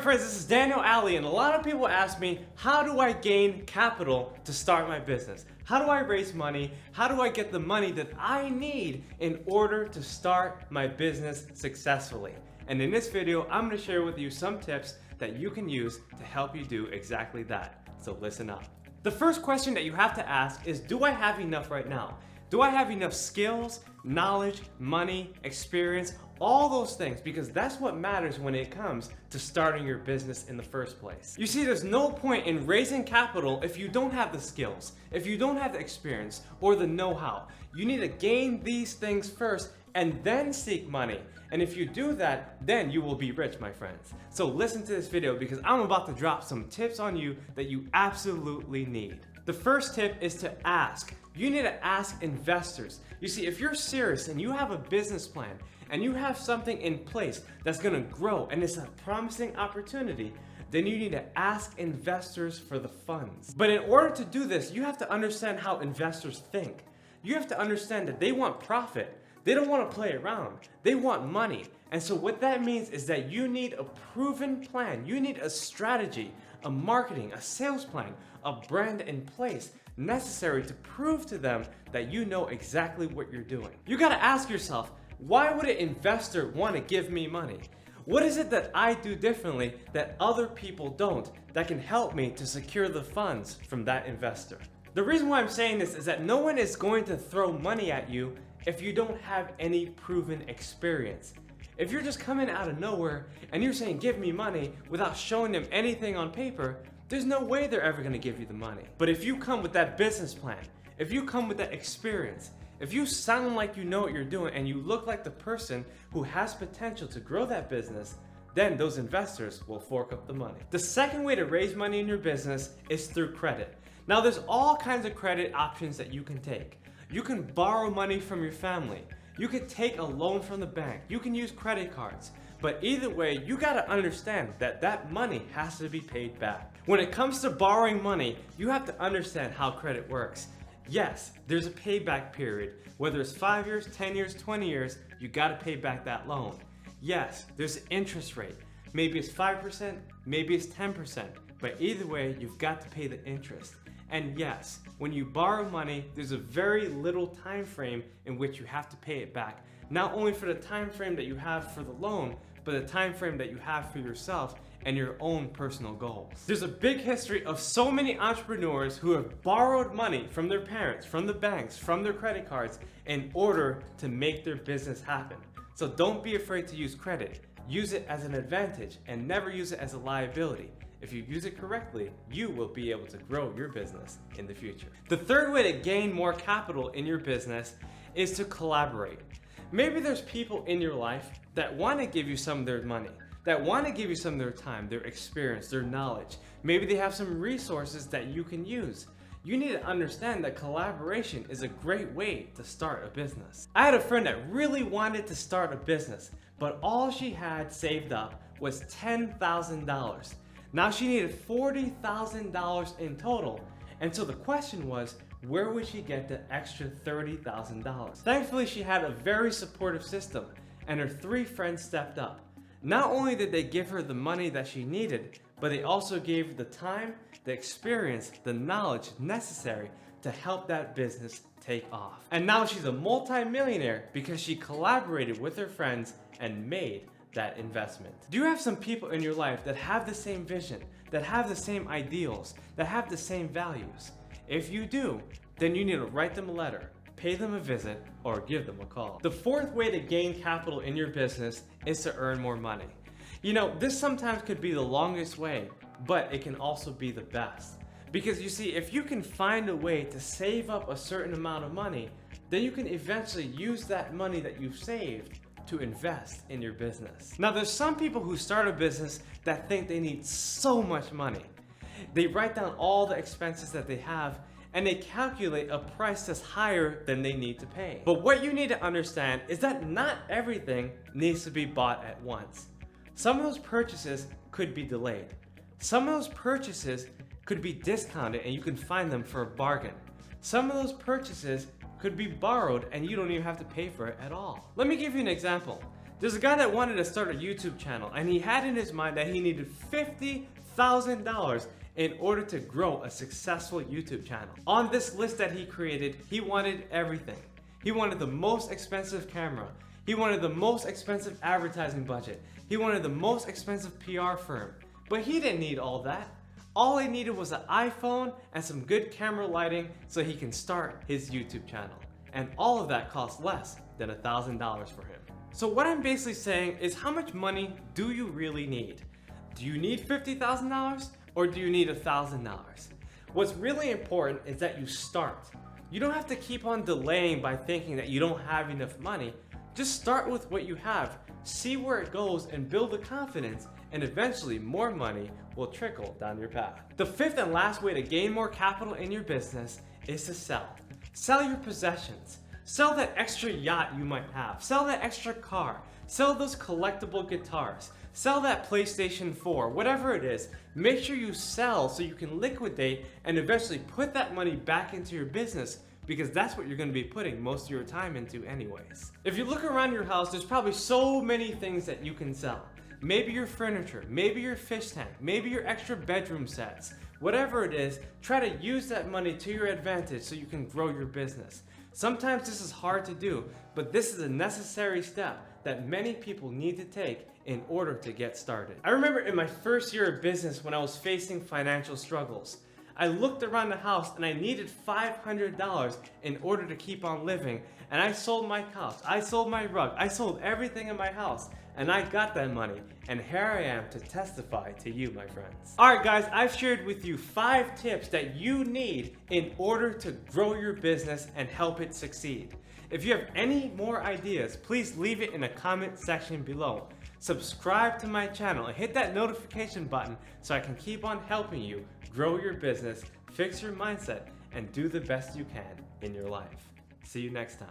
my friends, this is Aldie, and a lot of people ask me, how do I gain capital to start my business? How do I raise money? How do I get the money that I need in order to start my business successfully? And in this video, I'm going to share with you some tips that you can use to help you do exactly that. So listen up. The first question that you have to ask is, do I have enough right now? Do I have enough skills, knowledge, money, experience, all those things? Because that's what matters when it comes to starting your business in the first place. You see, there's no point in raising capital if you don't have the skills, if you don't have the experience or the know-how. You need to gain these things first and then seek money. And if you do that, then you will be rich, my friends. So listen to this video because I'm about to drop some tips on you that you absolutely need. The first tip is to ask. You need to ask investors. You see, if you're serious and you have a business plan and you have something in place that's gonna grow and it's a promising opportunity, then you need to ask investors for the funds. But in order to do this, you have to understand how investors think. You have to understand that they want profit. They don't want to play around. They want money. And so what that means is that you need a proven plan. You need a strategy, a marketing, a sales plan, a brand in place necessary to prove to them that you know exactly what you're doing. You got to ask yourself, why would an investor want to give me money? What is it that I do differently that other people don't that can help me to secure the funds from that investor? The reason why I'm saying this is that no one is going to throw money at you if you don't have any proven experience. If you're just coming out of nowhere and you're saying give me money without showing them anything on paper, there's no way they're ever going to give you the money. But if you come with that business plan, if you come with that experience, if you sound like you know what you're doing and you look like the person who has potential to grow that business, then those investors will fork up the money. The second way to raise money in your business is through credit. Now there's all kinds of credit options that you can take. You can borrow money from your family. You could take a loan from the bank. You can use credit cards. But either way, you gotta understand that that money has to be paid back. When it comes to borrowing money, you have to understand how credit works. Yes, there's a payback period. Whether it's 5 years, 10 years, 20 years, you gotta pay back that loan. Yes, there's an interest rate. Maybe it's 5%, maybe it's 10%. But either way, you've got to pay the interest. And yes, when you borrow money, there's a very little time frame in which you have to pay it back. Not only for the time frame that you have for the loan, but the time frame that you have for yourself and your own personal goals. There's a big history of so many entrepreneurs who have borrowed money from their parents, from the banks, from their credit cards in order to make their business happen. So don't be afraid to use credit. Use it as an advantage and never use it as a liability. If you use it correctly, you will be able to grow your business in the future. The third way to gain more capital in your business is to collaborate. Maybe there's people in your life that want to give you some of their money, that want to give you some of their time, their experience, their knowledge. Maybe they have some resources that you can use. You need to understand that collaboration is a great way to start a business. I had a friend that really wanted to start a business, but all she had saved up was $10,000. Now she needed $40,000 in total. And so the question was, where would she get the extra $30,000? Thankfully, she had a very supportive system and her 3 friends stepped up. Not only did they give her the money that she needed, but they also gave her the time, the experience, the knowledge necessary to help that business take off. And now she's a multi-millionaire because she collaborated with her friends and made that investment. Do you have some people in your life that have the same vision, that have the same ideals, that have the same values? If you do, then you need to write them a letter, pay them a visit, or give them a call. The fourth way to gain capital in your business is to earn more money. You know, this sometimes could be the longest way, but it can also be the best. Because you see, if you can find a way to save up a certain amount of money, then you can eventually use that money that you've saved to invest in your business. Now there's some people who start a business that think they need so much money. They write down all the expenses that they have and they calculate a price that's higher than they need to pay. But what you need to understand is that not everything needs to be bought at once. Some of those purchases could be delayed. Some of those purchases could be discounted and you can find them for a bargain. Some of those purchases could be borrowed and you don't even have to pay for it at all. Let me give you an example. There's a guy that wanted to start a YouTube channel, and he had in his mind that he needed $50,000 in order to grow a successful YouTube channel. On this list that he created, he wanted everything. He wanted the most expensive camera. He wanted the most expensive advertising budget. He wanted the most expensive PR firm. But he didn't need all that. All he needed was an iPhone and some good camera lighting so he can start his YouTube channel. And all of that costs less than $1,000 for him. So what I'm basically saying is, how much money do you really need? Do you need $50,000 or do you need $1,000? What's really important is that you start. You don't have to keep on delaying by thinking that you don't have enough money. Just start with what you have, see where it goes, and build the confidence, and eventually more money will trickle down your path. The fifth and last way to gain more capital in your business is to sell. Sell your possessions. Sell that extra yacht you might have. Sell that extra car. Sell those collectible guitars. Sell that PlayStation 4, whatever it is. Make sure you sell so you can liquidate and eventually put that money back into your business, because that's what you're going to be putting most of your time into anyways. If you look around your house, there's probably so many things that you can sell. Maybe your furniture, maybe your fish tank, maybe your extra bedroom sets. Whatever it is, try to use that money to your advantage so you can grow your business. Sometimes this is hard to do, but this is a necessary step that many people need to take in order to get started. I remember in my first year of business when I was facing financial struggles. I looked around the house and I needed $500 in order to keep on living, and I sold my couch, I sold my rug, I sold everything in my house, and I got that money, and here I am to testify to you, my friends. Alright guys, I've shared with you 5 tips that you need in order to grow your business and help it succeed. If you have any more ideas, please leave it in the comment section below. Subscribe to my channel and hit that notification button so I can keep on helping you grow your business, fix your mindset, and do the best you can in your life. See you next time.